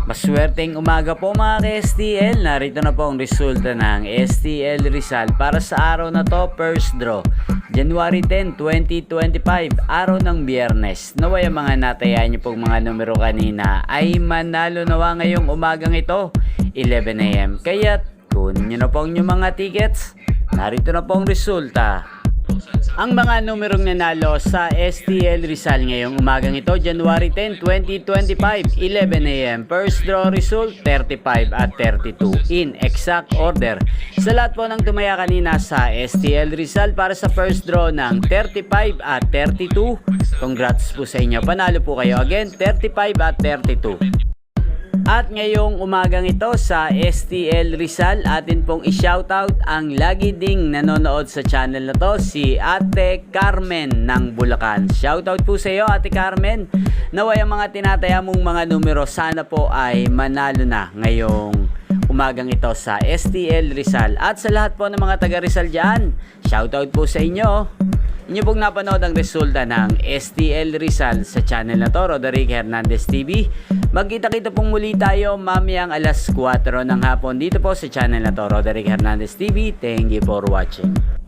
Maswerteng umaga po mga ka-STL. Narito na po ang resulta ng STL Rizal para sa araw na to, first draw. January 10, 2025, araw ng Biyernes. Naway ang mga natayaan niyo pong mga numero kanina ay manalo nawa ngayong umagang ito, 11 AM. Kaya kunin niyo na po ang inyong mga tickets. Narito na po ang resulta. Ang mga numerong nanalo sa STL Rizal ngayong umagang ito, January 10, 2025, 11 AM. First draw result, 35 at 32 in exact order. Sa lahat po ng tumaya kanina sa STL Rizal para sa first draw ng 35 at 32, congrats po sa inyo. Panalo po kayo again, 35 at 32. At ngayong umagang ito sa STL Rizal, atin pong i-shoutout ang lagi ding nanonood sa channel na to, si Ate Carmen ng Bulacan. Shoutout po sa iyo, Ate Carmen. Naway ang mga tinataya mong mga numero sana po ay manalo na ngayong umagang ito sa STL Rizal. At sa lahat po ng mga taga Rizal dyan, shoutout po sa inyo. Inyo pong napanood ang resulta ng STL Rizal sa channel na to, Roderick Hernandez TV. Magkita-kita pong muli tayo mamayang alas 4 ng hapon dito po sa channel na to, Roderick Hernandez TV. Thank you for watching.